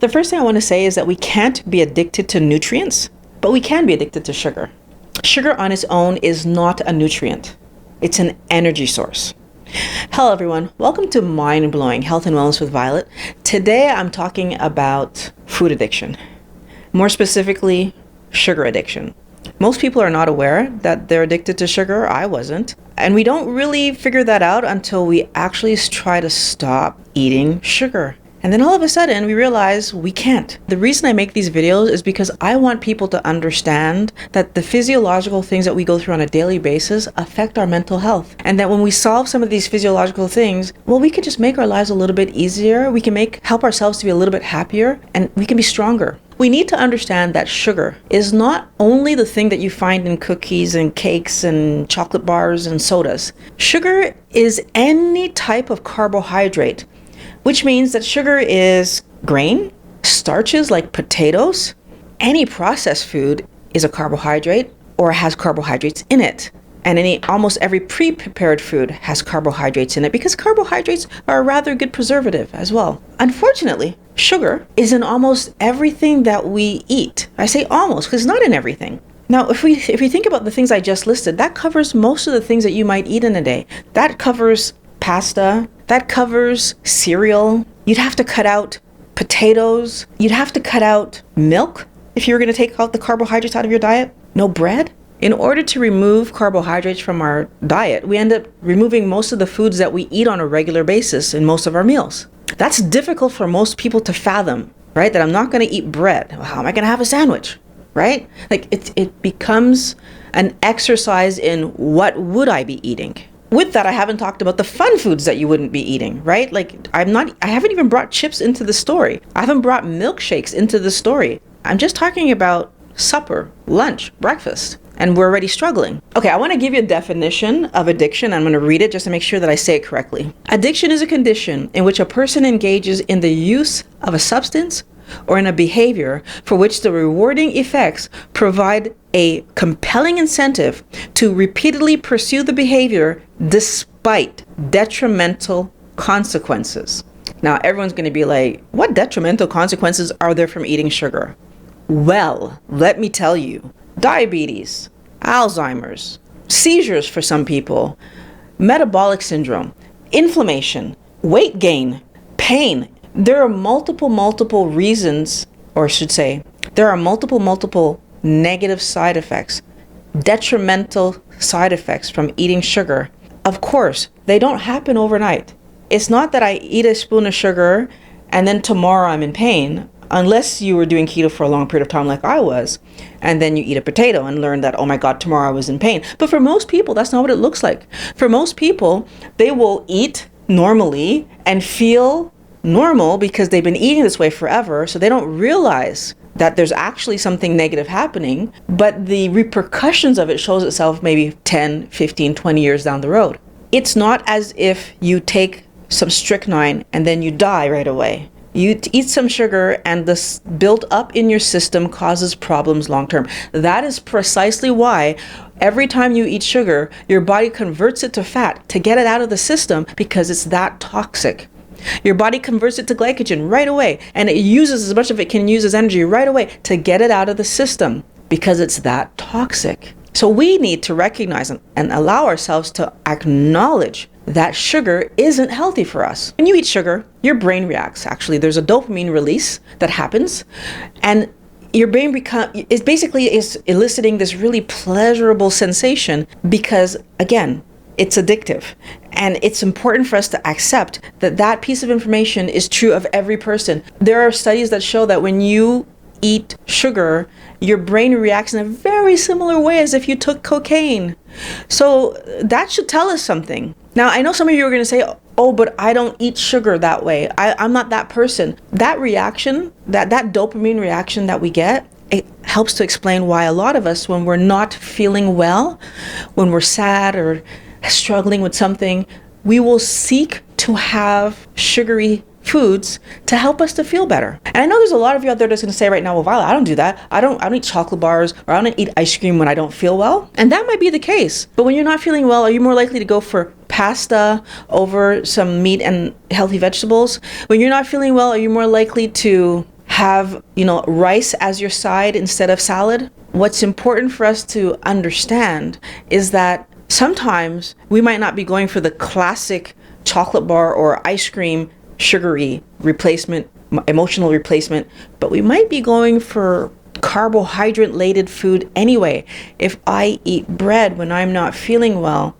The first thing I want to say is that we can't be addicted to nutrients, but we can be addicted to sugar. Sugar on its own is not a nutrient. It's an energy source. Hello everyone, welcome to Mind Blowing Health and Wellness with Violet. Today I'm talking about food addiction. More specifically, sugar addiction. Most people are not aware that they're addicted to sugar. I wasn't. And we don't really figure that out until we actually try to stop eating sugar. And then all of a sudden we realize we can't. The reason I make these videos is because I want people to understand that the physiological things that we go through on a daily basis affect our mental health. And that when we solve some of these physiological things, well, we can just make our lives a little bit easier. We can help ourselves to be a little bit happier, and we can be stronger. We need to understand that sugar is not only the thing that you find in cookies and cakes and chocolate bars and sodas. Sugar is any type of carbohydrate, which means that sugar is grain, starches like potatoes. Any processed food is a carbohydrate or has carbohydrates in it. And almost every pre-prepared food has carbohydrates in it because carbohydrates are a rather good preservative as well. Unfortunately, sugar is in almost everything that we eat. I say almost because it's not in everything. Now, if we think about the things I just listed, that covers most of the things that you might eat in a day. That covers pasta, that covers cereal. You'd have to cut out potatoes. You'd have to cut out milk if you were going to take out the carbohydrates out of your diet. No bread. In order to remove carbohydrates from our diet, we end up removing most of the foods that we eat on a regular basis in most of our meals. That's difficult for most people to fathom, right? That I'm not going to eat bread. Well, how am I going to have a sandwich, right? Like it becomes an exercise in what would I be eating. With that, I haven't talked about the fun foods that you wouldn't be eating, right? Like I haven't even brought chips into the story. I haven't brought milkshakes into the story. I'm just talking about supper, lunch, breakfast. And we're already struggling. Okay, I want to give you a definition of addiction. I'm going to read it just to make sure that I say it correctly. Addiction is a condition in which a person engages in the use of a substance or in a behavior for which the rewarding effects provide a compelling incentive to repeatedly pursue the behavior despite detrimental consequences. Now, everyone's going to be like, what detrimental consequences are there from eating sugar? Well, let me tell you. Diabetes, Alzheimer's, seizures for some people, metabolic syndrome, inflammation, weight gain, pain. There are multiple reasons, or I should say, there are multiple negative side effects, detrimental side effects from eating sugar. Of course, they don't happen overnight. It's not that I eat a spoon of sugar and then tomorrow I'm in pain. Unless you were doing keto for a long period of time like I was, and then you eat a potato and learn that, oh my God, tomorrow I was in pain. But for most people, that's not what it looks like. For most people, they will eat normally and feel normal because they've been eating this way forever, so they don't realize that there's actually something negative happening, but the repercussions of it shows itself maybe 10, 15, 20 years down the road. It's not as if you take some strychnine and then you die right away. You eat some sugar and this built up in your system causes problems long term. That is precisely why every time you eat sugar, your body converts it to fat to get it out of the system because it's that toxic. Your body converts it to glycogen right away, and it uses as much of it can use as energy right away to get it out of the system because it's that toxic. So we need to recognize and allow ourselves to acknowledge that sugar isn't healthy for us. When you eat sugar, your brain reacts. Actually, there's a dopamine release that happens, and your brain is eliciting this really pleasurable sensation because, again, it's addictive. And it's important for us to accept that piece of information is true of every person. There are studies that show that when you eat sugar, your brain reacts in a very similar way as if you took cocaine. So that should tell us something. Now, I know some of you are going to say, oh, but I don't eat sugar that way. I'm not that person. That reaction, that dopamine reaction that we get, it helps to explain why a lot of us, when we're not feeling well, when we're sad or struggling with something, we will seek to have sugary foods to help us to feel better. And I know there's a lot of you out there that's going to say right now, well, Violet, I don't do that. I don't eat chocolate bars, or I don't eat ice cream when I don't feel well. And that might be the case. But when you're not feeling well, are you more likely to go for pasta over some meat and healthy vegetables? When you're not feeling well, are you more likely to have, rice as your side instead of salad. What's important for us to understand is that sometimes we might not be going for the classic chocolate bar or ice cream, sugary replacement, emotional replacement, but we might be going for carbohydrate-laden food anyway. If I eat bread when I'm not feeling well,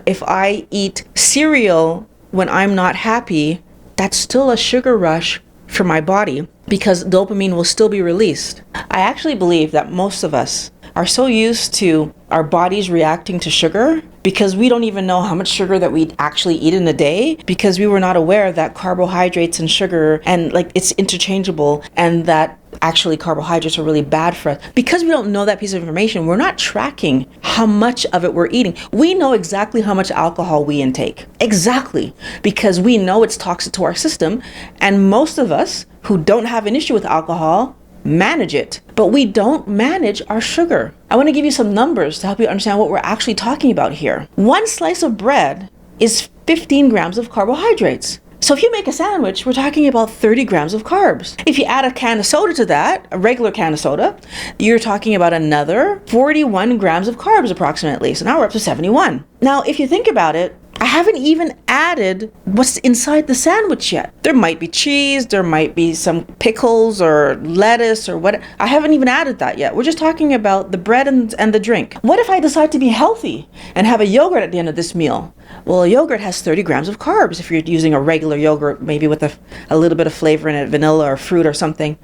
if I eat cereal when I'm not happy, that's still a sugar rush for my body because dopamine will still be released. I actually believe that most of us are so used to our bodies reacting to sugar because we don't even know how much sugar that we actually eat in a day, because we were not aware that carbohydrates and sugar and it's interchangeable, and that actually carbohydrates are really bad for us. Because we don't know that piece of information, we're not tracking how much of it we're eating. We know exactly how much alcohol we intake. Exactly. Because we know it's toxic to our system, and most of us who don't have an issue with alcohol manage it, but we don't manage our sugar. I want to give you some numbers to help you understand what we're actually talking about here. One slice of bread is 15 grams of carbohydrates. So if you make a sandwich, we're talking about 30 grams of carbs. If you add a can of soda to that, a regular can of soda, you're talking about another 41 grams of carbs approximately. So now we're up to 71. Now, if you think about it, I haven't even added what's inside the sandwich yet. There might be cheese, there might be some pickles or lettuce or what. I haven't even added that yet. We're just talking about the bread and the drink. What if I decide to be healthy and have a yogurt at the end of this meal? Well, a yogurt has 30 grams of carbs if you're using a regular yogurt, maybe with a little bit of flavor in it, vanilla or fruit or something.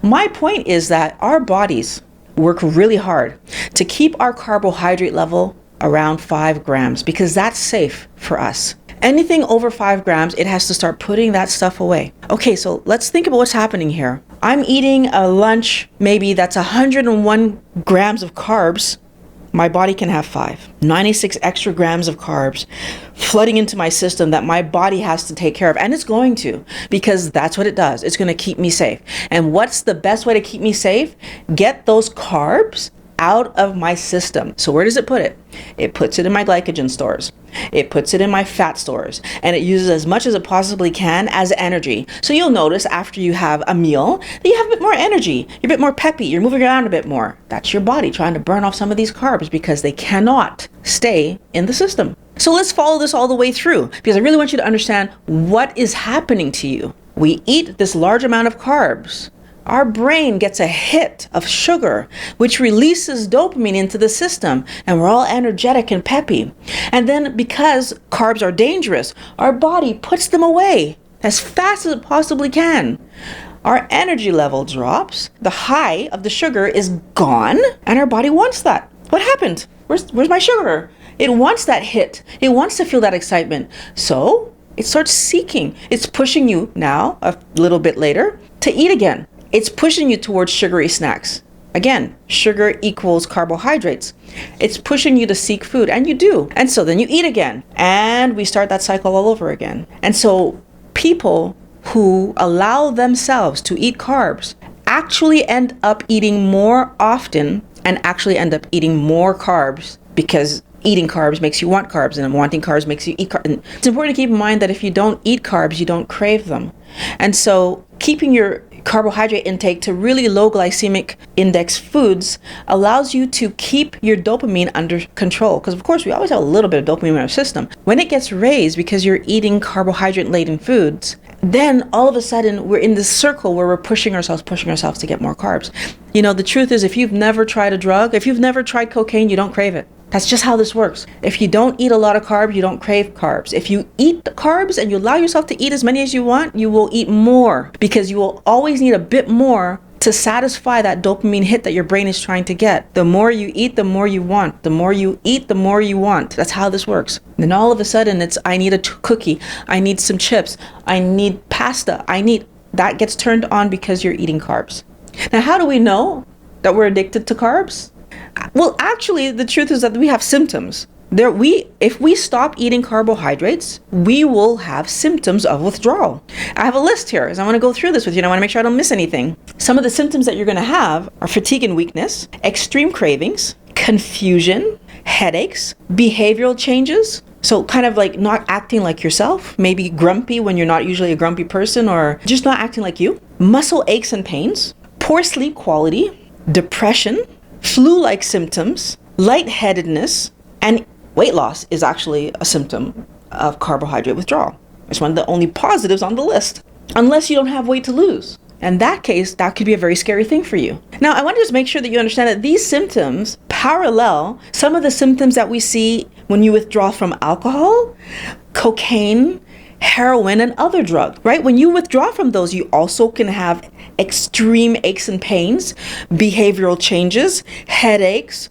My point is that our bodies work really hard to keep our carbohydrate level around 5 grams because that's safe for us. Anything over 5 grams, it has to start putting that stuff away. Okay, so let's think about what's happening here. I'm eating a lunch, maybe that's 101 grams of carbs. My body can have 5. 96 extra grams of carbs flooding into my system that my body has to take care of. And it's going to, because that's what it does. It's going to keep me safe. And what's the best way to keep me safe? Get those carbs out of my system. So where does it put it? It puts it in my glycogen stores. It puts it in my fat stores, and it uses as much as it possibly can as energy. So you'll notice after you have a meal that you have a bit more energy. You're a bit more peppy. You're moving around a bit more. That's your body trying to burn off some of these carbs because they cannot stay in the system. So let's follow this all the way through, because I really want you to understand what is happening to you. We eat this large amount of carbs. Our brain gets a hit of sugar, which releases dopamine into the system, and we're all energetic and peppy. And then because carbs are dangerous, our body puts them away as fast as it possibly can. Our energy level drops, the high of the sugar is gone, and our body wants that. What happened? Where's my sugar? It wants that hit. It wants to feel that excitement. So it starts seeking. It's pushing you now, a little bit later, to eat again. It's pushing you towards sugary snacks. Again, sugar equals carbohydrates. It's pushing you to seek food, and you do. And so then you eat again, and we start that cycle all over again. And so people who allow themselves to eat carbs actually end up eating more often and actually end up eating more carbs, because eating carbs makes you want carbs, and wanting carbs makes you eat carbs. And it's important to keep in mind that if you don't eat carbs, you don't crave them. And so keeping your carbohydrate intake to really low glycemic index foods allows you to keep your dopamine under control. Because of course we always have a little bit of dopamine in our system. When it gets raised because you're eating carbohydrate-laden foods, then all of a sudden we're in this circle where we're pushing ourselves to get more carbs. You know, the truth is, if you've never tried a drug, if you've never tried cocaine, you don't crave it. That's just how this works. If you don't eat a lot of carbs, you don't crave carbs. If you eat the carbs and you allow yourself to eat as many as you want, you will eat more, because you will always need a bit more to satisfy that dopamine hit that your brain is trying to get. The more you eat, the more you want. The more you eat, the more you want. That's how this works. Then all of a sudden it's, I need a cookie, I need some chips, I need pasta, that gets turned on because you're eating carbs. Now, how do we know that we're addicted to carbs? Well, actually, the truth is that we have symptoms. If we stop eating carbohydrates, we will have symptoms of withdrawal. I have a list here, as I want to go through this with you, and I want to make sure I don't miss anything. Some of the symptoms that you're going to have are fatigue and weakness, extreme cravings, confusion, headaches, behavioral changes. So kind of like not acting like yourself, maybe grumpy when you're not usually a grumpy person, or just not acting like you. Muscle aches and pains, poor sleep quality, depression, flu-like symptoms, lightheadedness, and weight loss is actually a symptom of carbohydrate withdrawal. It's one of the only positives on the list, unless you don't have weight to lose. In that case, that could be a very scary thing for you. Now, I want to just make sure that you understand that these symptoms parallel some of the symptoms that we see when you withdraw from alcohol, cocaine, heroin, and other drugs, right? When you withdraw from those, you also can have extreme aches and pains, behavioral changes, headaches,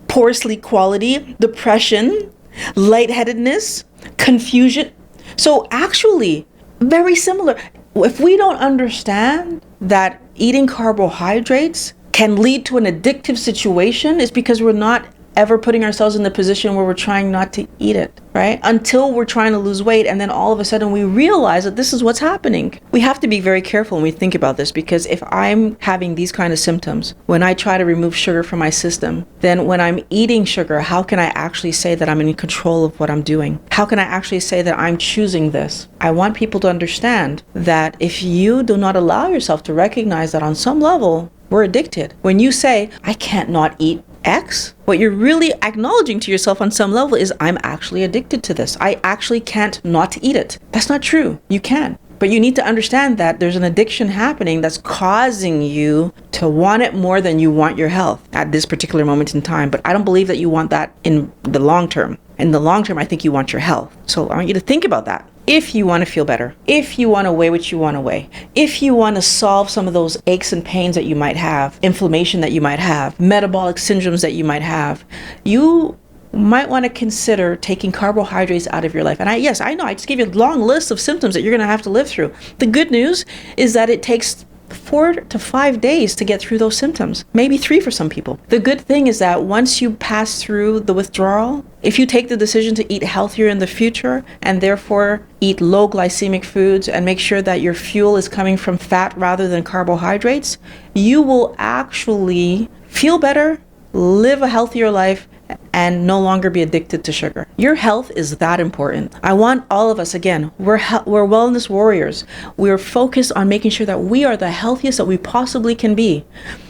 poor sleep quality, depression, lightheadedness, confusion. So actually, very similar. If we don't understand that eating carbohydrates can lead to an addictive situation, it's because we're not ever putting ourselves in the position where we're trying not to eat it, right? Until we're trying to lose weight, and then all of a sudden we realize that this is what's happening. We have to be very careful when we think about this, because if I'm having these kind of symptoms, when I try to remove sugar from my system, then when I'm eating sugar, how can I actually say that I'm in control of what I'm doing? How can I actually say that I'm choosing this? I want people to understand that if you do not allow yourself to recognize that on some level, we're addicted. When you say, I can't not eat X, what you're really acknowledging to yourself on some level is, I'm actually addicted to this. I actually can't not eat it. That's not true. You can. But you need to understand that there's an addiction happening that's causing you to want it more than you want your health at this particular moment in time. But I don't believe that you want that in the long term. In the long term, I think you want your health. So I want you to think about that. If you want to feel better, if you want to weigh what you want to weigh, if you want to solve some of those aches and pains that you might have, inflammation that you might have, metabolic syndromes that you might have, you might want to consider taking carbohydrates out of your life. And I know, I just gave you a long list of symptoms that you're going to have to live through. The good news is that it takes 4 to 5 days to get through those symptoms, maybe 3 for some people. The good thing is that once you pass through the withdrawal, if you take the decision to eat healthier in the future and therefore eat low glycemic foods and make sure that your fuel is coming from fat rather than carbohydrates, you will actually feel better, live a healthier life, and no longer be addicted to sugar. Your health is that important. I want all of us, again, we're wellness warriors. We're focused on making sure that we are the healthiest that we possibly can be.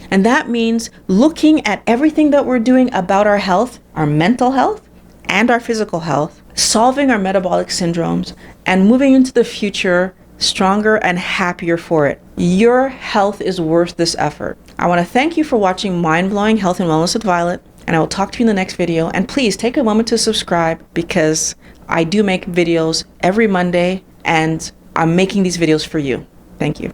And that means looking at everything that we're doing about our health, our mental health and our physical health, solving our metabolic syndromes, and moving into the future stronger and happier for it. Your health is worth this effort. I want to thank you for watching Mind-Blowing Health and Wellness with Violet, and I will talk to you in the next video. And please take a moment to subscribe, because I do make videos every Monday, and I'm making these videos for you. Thank you.